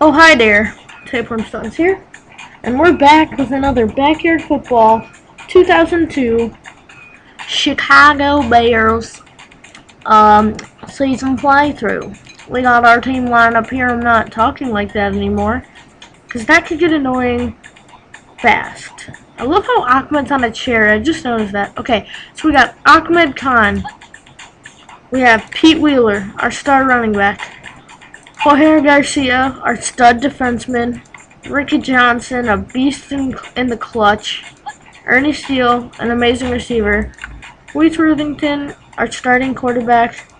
Oh, hi there. Tapeworm Stones here, and we're back with another Backyard Football 2002 Chicago Bears season playthrough. We got our team line up here. I'm not talking like that anymore, because that could get annoying fast. I love how Ahmed's on a chair. I just noticed that. Okay, so we got Ahmed Khan. We have Pete Wheeler, our star running back. Jorge Garcia, our stud defenseman. Ricky Johnson, a beast in the clutch. Ernie Steele, an amazing receiver. Wheat Worthington, our starting quarterback.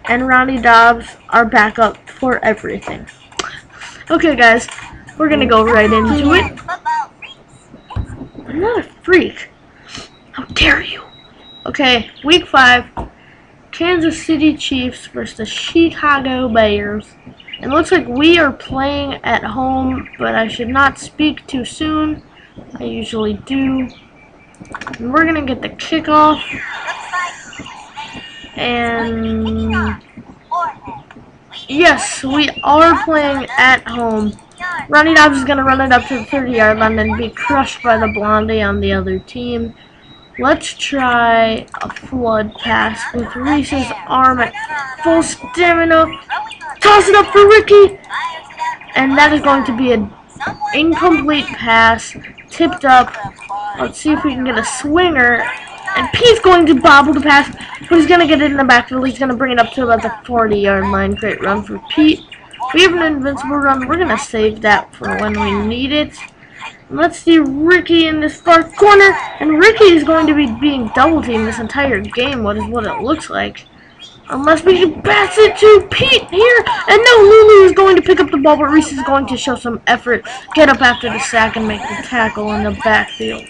And Ronnie Dobbs, our backup for everything. Okay, guys, we're going to go right into it. I'm not a freak. How dare you? Okay, week 5. Kansas City Cheifs versus the Chicago Bears. It looks like we are playing at home, but I should not speak too soon. I usually do. And we're going to get the kickoff. And yes, we are playing at home. Ronnie Dobbs is going to run it up to the 30-yard line and be crushed by the Blondie on the other team. Let's try a flood pass with Reese's arm at full stamina. Toss it up for Ricky. And that is going to be an incomplete pass. Tipped up. Let's see if we can get a swinger. And Pete's going to bobble the pass, but he's going to get it in the backfield. He's going to bring it up to about the 40-yard line. Great run for Pete. We have an invincible run. We're going to save that for when we need it. Let's see Ricky in this far corner, and Ricky is going to be being double-teamed this entire game, what it looks like. Unless we can pass it to Pete here, and no, Lulu is going to pick up the ball, but Reese is going to show some effort, get up after the sack, and make the tackle in the backfield.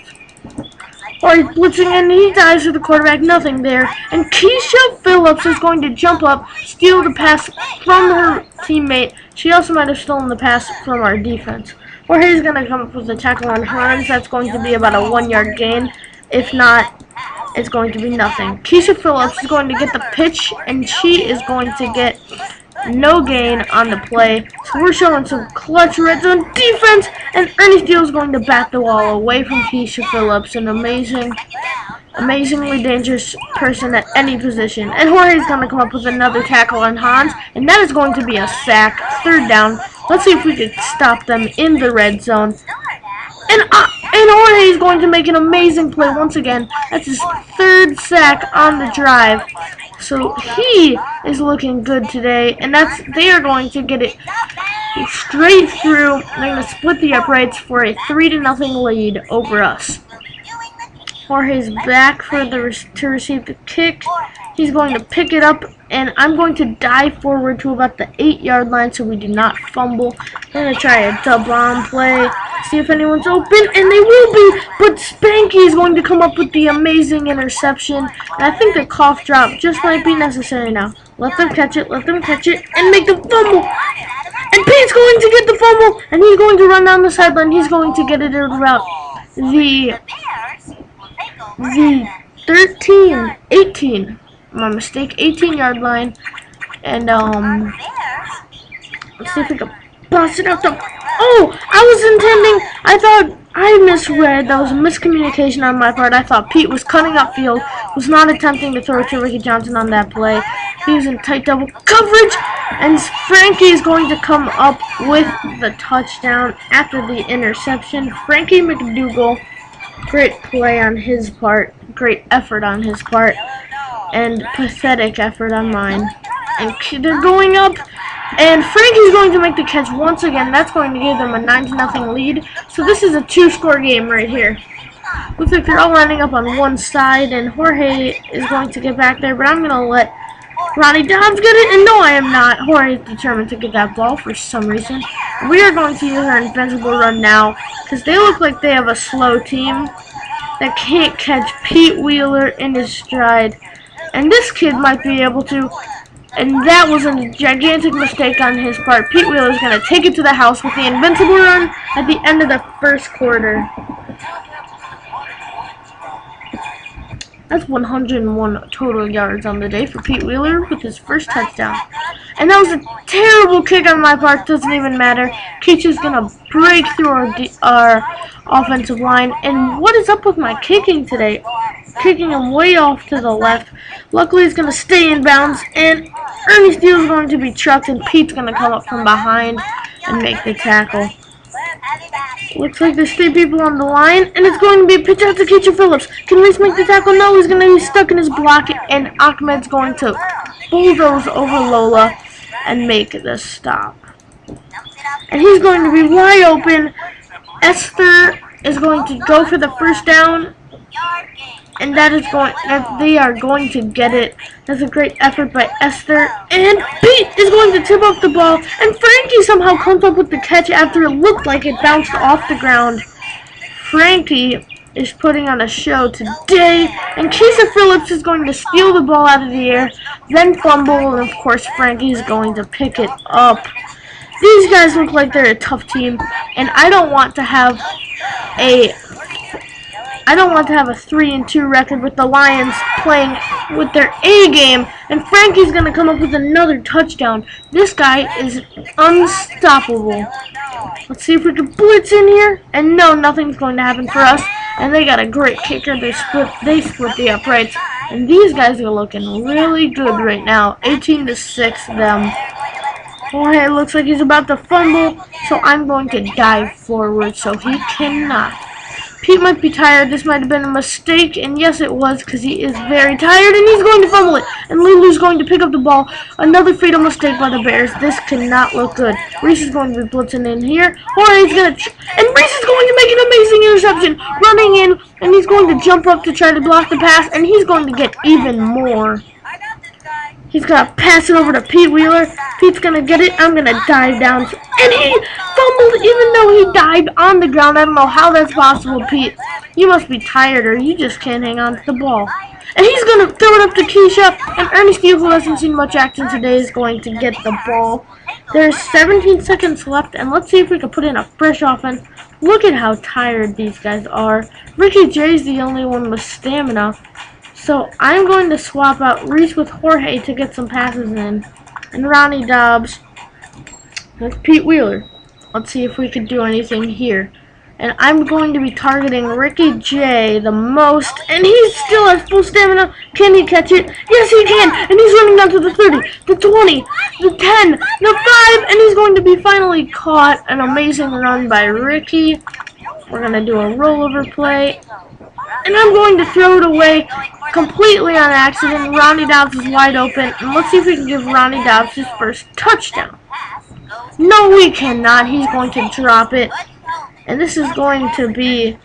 Or he's blitzing, and he dives to the quarterback, nothing there, and Keisha Phillips is going to jump up, steal the pass from her teammate. She also might have stolen the pass from our defense. Jorge's going to come up with a tackle on Hans. That's going to be about a 1-yard gain. If not, it's going to be nothing. Keisha Phillips is going to get the pitch, and she is going to get no gain on the play. So we're showing some clutch red zone defense, and Ernie Steele is going to bat the wall away from Keisha Phillips, an amazingly dangerous person at any position. And Jorge is going to come up with another tackle on Hans, and that is going to be a sack. 3rd down. Let's see if we can stop them in the red zone. And Jorge is going to make an amazing play once again. That's his 3rd sack on the drive. So he is looking good today, and they are going to get it straight through. They're going to split the uprights for a 3-0 lead over us. Jorge's back to receive the kick. He's going to pick it up, and I'm going to dive forward to about the 8-yard line so we do not fumble. I'm going to try a double-on play, see if anyone's open, and they will be, but Spanky is going to come up with the amazing interception, and I think the cough drop just might be necessary now. Let them catch it, and make the fumble! And Pete's going to get the fumble, and he's going to run down the sideline. He's going to get it at about the 18, my mistake, 18-yard line, and let's see if we can bust it out the, oh, I thought I misread, that was a miscommunication on my part. I thought Pete was cutting upfield, was not attempting to throw it to Ricky Johnson on that play. He was in tight double coverage, and Frankie is going to come up with the touchdown after the interception. Frankie McDougal, great play on his part, great effort on his part, and pathetic effort on mine. And they're going up, and Frankie's going to make the catch once again. That's going to give them a 9-0 lead. So this is a 2-score game right here. Looks like they're all lining up on one side, and Jorge is going to get back there, but I'm going to let Ronnie Dobbs get it, and no, I am not. Jorge is determined to get that ball for some reason. We are going to use our invincible run now, because they look like they have a slow team that can't catch Pete Wheeler in his stride. And this kid might be able to, and that was a gigantic mistake on his part. Pete Wheeler is going to take it to the house with the invincible run at the end of the 1st quarter. That's 101 total yards on the day for Pete Wheeler with his first touchdown. And that was a terrible kick on my part. Doesn't even matter. Keisha's gonna break through our offensive line. And what is up with my kicking today? Kicking him way off to the left. Luckily, he's gonna stay in bounds. And Ernie Steele's going to be trucked, and Pete's gonna come up from behind and make the tackle. Looks like there's 3 people on the line, and it's going to be a pitch out to Keisha Phillips. Can Reese make the tackle? No, he's going to be stuck in his block, and Ahmed's going to bulldoze over Lola and make the stop. And he's going to be wide open. Esther is going to go for the first down, and they are going to get it. That's a great effort by Esther, and Pete is going to tip off the ball, and Frankie somehow comes up with the catch after it looked like it bounced off the ground. Frankie is putting on a show today, and Keisha Phillips is going to steal the ball out of the air, then fumble, and of course Frankie is going to pick it up. These guys look like they're a tough team, and I don't want to have a 3-2 record with the Lions playing with their A game, and Frankie's going to come up with another touchdown. This guy is unstoppable. Let's see if we can blitz in here, and no, nothing's going to happen for us. And they got a great kicker. They split the uprights, and these guys are looking really good right now. 18-6 them. Oh, hey, it looks like he's about to fumble, so I'm going to dive forward so he cannot. Pete might be tired. This might have been a mistake, and yes, it was, because he is very tired, and he's going to fumble it. And Lulu's going to pick up the ball. Another fatal mistake by the Bears. This cannot look good. Reese is going to be blitzing in here. Jorge's going to, and Reese is going to make an amazing interception, running in, and he's going to jump up to try to block the pass, and he's going to get even more. He's going to pass it over to Pete Wheeler. Pete's going to get it. I'm going to dive down. And he fumbled even though he dived on the ground. I don't know how that's possible, Pete. You must be tired or you just can't hang on to the ball. And he's going to throw it up to Keisha. And Ernie Steele, who hasn't seen much action today, is going to get the ball. There's 17 seconds left. And let's see if we can put in a fresh offense. Look at how tired these guys are. Ricky J's the only one with stamina. So I'm going to swap out Reese with Jorge to get some passes in. And Ronnie Dobbs with Pete Wheeler. Let's see if we can do anything here. And I'm going to be targeting Ricky J the most. And he still has full stamina. Can he catch it? Yes, he can. And he's running down to the 30, the 20, the 10, the 5. And he's going to be finally caught. An amazing run by Ricky. We're going to do a rollover play. And I'm going to throw it away completely on accident. Ronnie Dobbs is wide open. And let's see if we can give Ronnie Dobbs his first touchdown. No, we cannot. He's going to drop it. And this is going to be,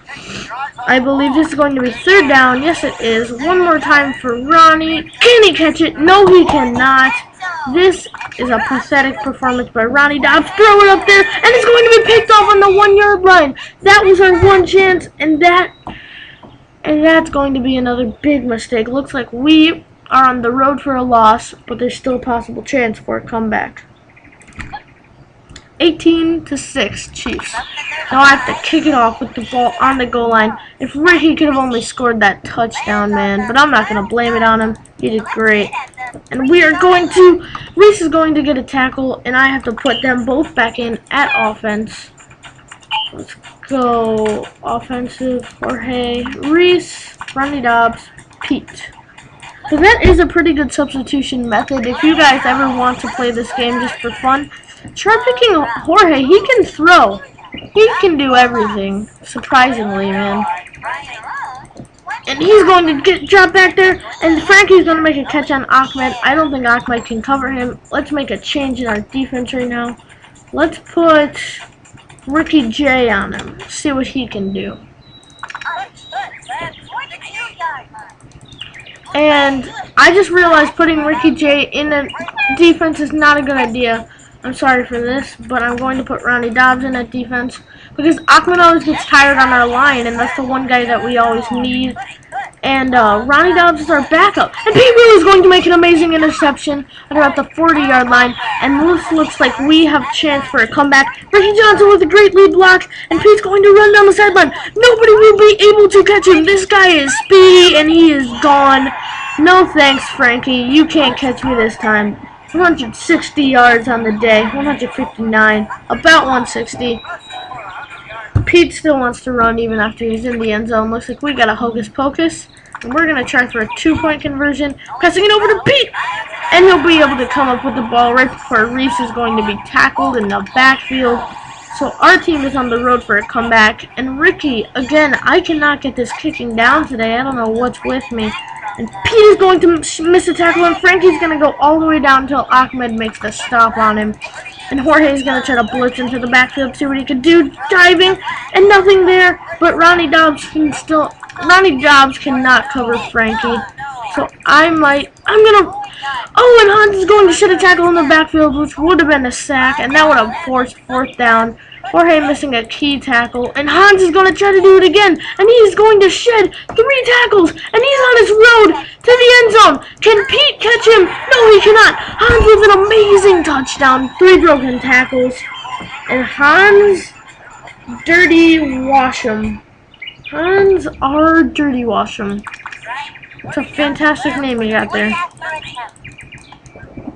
I believe this is going to be 3rd down. Yes, it is. One more time for Ronnie. Can he catch it? No, he cannot. This is a pathetic performance by Ronnie Dobbs. Throw it up there. And it's going to be picked off on the 1-yard line. That was our one chance. And that's going to be another big mistake. Looks like we are on the road for a loss, but there's still a possible chance for a comeback. 18-6 Chiefs. Now I have to kick it off with the ball on the goal line. If Ricky could have only scored that touchdown, man, but I'm not going to blame it on him. He did great. And Reese is going to get a tackle, and I have to put them both back in at offense. Let's go offensive. Jorge, Reese, Ronnie Dobbs, Pete. So that is a pretty good substitution method. If you guys ever want to play this game just for fun, try picking Jorge. He can throw. He can do everything. Surprisingly, man. And he's going to drop back there. And Frankie's going to make a catch on Ahmed. I don't think Ahmed can cover him. Let's make a change in our defense right now. Let's put Ricky J on him. See what he can do. And I just realized putting Ricky J in a defense is not a good idea. I'm sorry for this, but I'm going to put Ronnie Dobbs in at defense because Ahmed always gets tired on our line, and that's the one guy that we always need. And Ronnie Dobbs is our backup. And Pete Wheeler is going to make an amazing interception at about the 40-yard line. And this looks like we have a chance for a comeback. Ricky Johnson with a great lead block. And Pete's going to run down the sideline. Nobody will be able to catch him. This guy is speedy, and he is gone. No thanks, Frankie. You can't catch me this time. 160 yards on the day. 159. About 160. Pete still wants to run even after he's in the end zone. Looks like we got a hocus pocus. And we're going to try for a 2-point conversion. Passing it over to Pete. And he'll be able to come up with the ball right before Reese is going to be tackled in the backfield. So our team is on the road for a comeback. And Ricky, again, I cannot get this kicking down today. I don't know what's with me. And Pete is going to miss a tackle. And Frankie's going to go all the way down until Ahmed makes the stop on him. And Jorge is going to try to blitz into the backfield, see what he can do. Diving, and nothing there. But Ronnie Dobbs cannot cover Frankie. So I'm going to... Oh, and Hans is going to shed a tackle in the backfield, which would have been a sack. And that would have forced fourth down. Jorge missing a key tackle. And Hans is going to try to do it again. And he's going to shed 3 tackles. And he's on his road to the end zone. Can Pete catch him? No, he cannot. Hans with an amazing touchdown. 3 broken tackles. And Hans Dirty Washam. Hans R. Dirty Washam. It's a fantastic name you got there.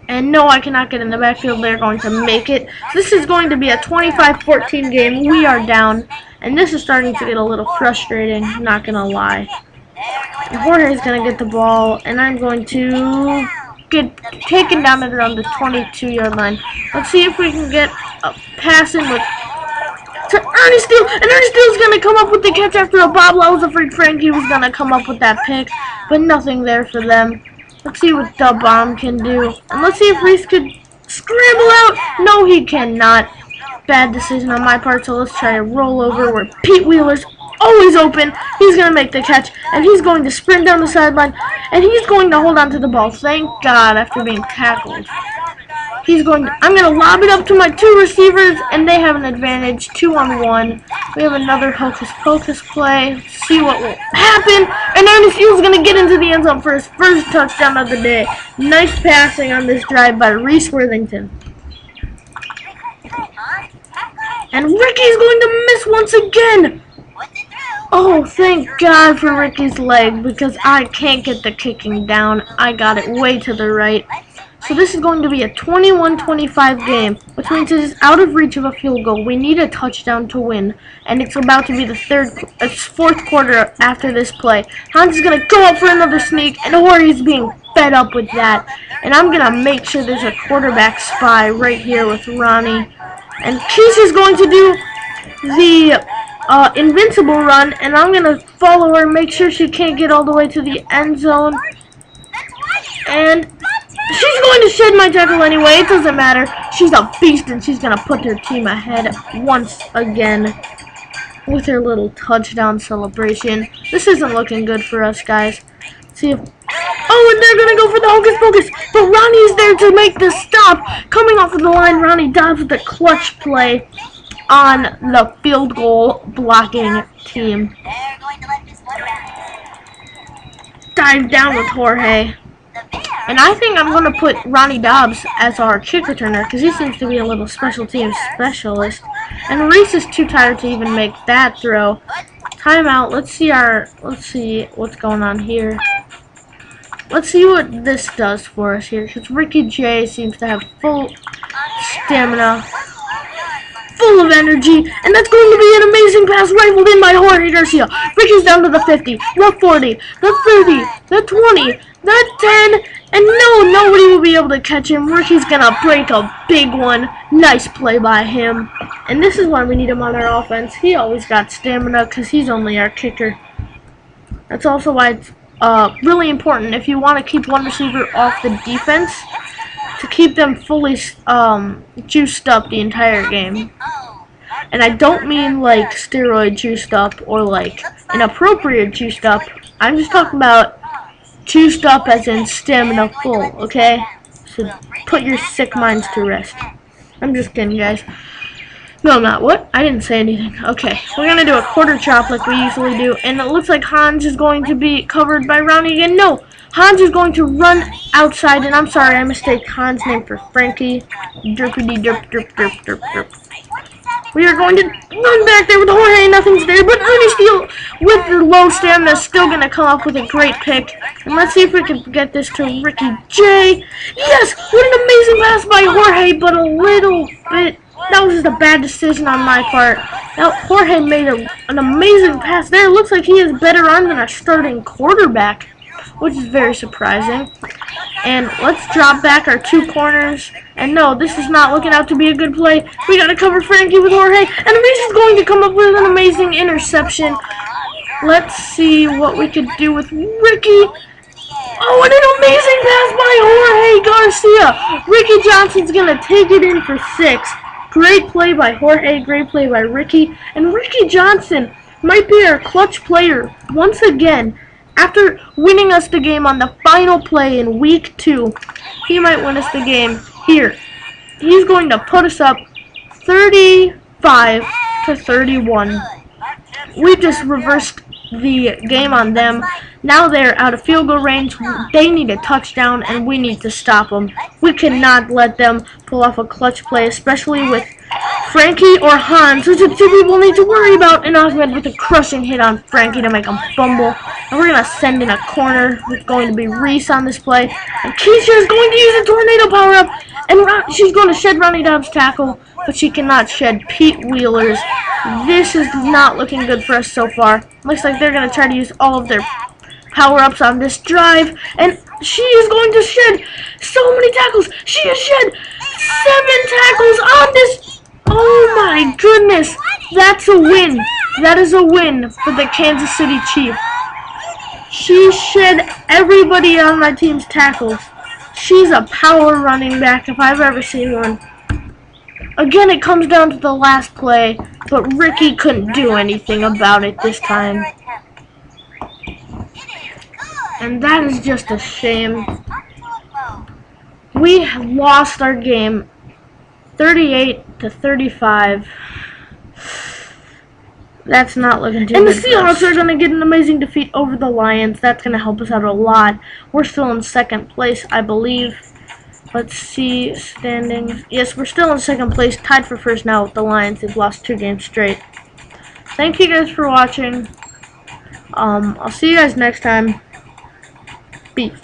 And no, I cannot get in the backfield. They're going to make it. This is going to be a 25-14 game. We are down. And this is starting to get a little frustrating, not going to lie. And Jorge is going to get the ball. And I'm going to get taken down at around the 22-yard line. Let's see if we can get a pass in with... to Ernie Steele. And Ernie Steele's going to come up with the catch after a bobble. I was afraid Frankie was going to come up with that pick. But nothing there for them. Let's see what the bomb can do. And let's see if Reese could scramble out. No, he cannot. Bad decision on my part, so let's try a rollover where Pete Wheeler's always open. He's going to make the catch, and he's going to sprint down the sideline, and he's going to hold on to the ball. Thank God, after being tackled. I'm going to lob it up to my 2 receivers, and they have an advantage, 2-on-1. We have another hocus pocus play. Let's see what will happen. And Ernie Steele's going to get into the end zone for his first touchdown of the day. Nice passing on this drive by Reese Worthington. And Ricky's going to miss once again. Oh, thank God for Ricky's leg, because I can't get the kicking down. I got it way to the right. So this is going to be a 21-25 game, which means it is out of reach of a field goal. We need a touchdown to win, and it's about to be the 4th quarter after this play. Hans is going to go up for another sneak, and Jorge's being fed up with that. And I'm going to make sure there's a quarterback spy right here with Ronnie. And Keisha's going to do the invincible run, and I'm going to follow her, make sure she can't get all the way to the end zone. And... she's going to shed my tackle anyway. It doesn't matter. She's a beast, and she's going to put her team ahead once again with her little touchdown celebration. This isn't looking good for us, guys. Let's see if... oh, and they're going to go for the hocus pocus. But Ronnie's there to make the stop. Coming off of the line, Ronnie Dobbs with the clutch play on the field goal blocking team. Dive down with Jorge. And I think I'm going to put Ronnie Dobbs as our kick returner because he seems to be a little special team specialist. And Reese is too tired to even make that throw. Timeout. Let's see what's going on here. Let's see what this does for us here, because Ricky J seems to have full stamina, full of energy, and that's going to be an amazing pass rifled in by Jorge Garcia. Ricky's down to the 50, the 40, the 30, the 20, the 10, and no, nobody will be able to catch him. Ricky's gonna break a big one. Nice play by him. And this is why we need him on our offense. He always got stamina because he's only our kicker. That's also why it's really important if you want to keep one receiver off the defense to keep them fully juiced up the entire game. And I don't mean like steroid juiced up or like inappropriate juiced up. I'm just talking about juiced up as in stamina full, okay? So put your sick minds to rest. I'm just kidding, guys. No, I'm not. What? I didn't say anything. Okay, we're gonna do a quarter chop like we usually do, and it looks like Hans is going to be covered by Ronnie again. No, Hans is going to run outside, and I'm sorry, I mistaked Hans' name for Frankie. Derpity derp derp derp derp derp. We are going to run back there with Jorge. Nothing's there, but Ernie Steele, with the low stamina, is still going to come up with a great pick. And let's see if we can get this to Ricky J. Yes! What an amazing pass by Jorge, but a little bit... That was just a bad decision on my part. Now, Jorge made an amazing pass there. It looks like he has better arm than our starting quarterback, which is very surprising. And let's drop back our two corners. And no, this is not looking out to be a good play. We got to cover Frankie with Jorge. And Reese is going to come up with an amazing interception. Let's see what we could do with Ricky. Oh, what an amazing pass by Jorge Garcia. Ricky Johnson's going to take it in for 6. Great play by Jorge, great play by Ricky. And Ricky Johnson might be our clutch player once again. After winning us the game on the final play in week 2, he might win us the game here. He's going to put us up 35-31. We just reversed the game on them. Now they're out of field goal range. They need a touchdown, and we need to stop them. We cannot let them pull off a clutch play, especially with Frankie or Hans, which the two people need to worry about. And Ahmed with a crushing hit on Frankie to make him fumble. And we're going to send in a corner. It's going to be Reese on this play. And Keisha is going to use a tornado power-up. And she's going to shed Ronnie Dobbs' tackle, but she cannot shed Pete Wheeler's. This is not looking good for us so far. Looks like they're going to try to use all of their power-ups on this drive. And she is going to shed so many tackles. She has shed 7 tackles on this. Oh my goodness. That's a win. That is a win for the Kansas City Cheifs. She shed everybody on my team's tackles. She's a power running back if I've ever seen one. Again, it comes down to the last play, but Ricky couldn't do anything about it this time. And that is just a shame. We lost our game 38-35. That's not looking too good. And the Seahawks are going to get an amazing defeat over the Lions. That's going to help us out a lot. We're still in second place, I believe. Let's see standings. Yes, we're still in second place, tied for first now with the Lions. They've lost 2 games straight. Thank you guys for watching. I'll see you guys next time. Peace.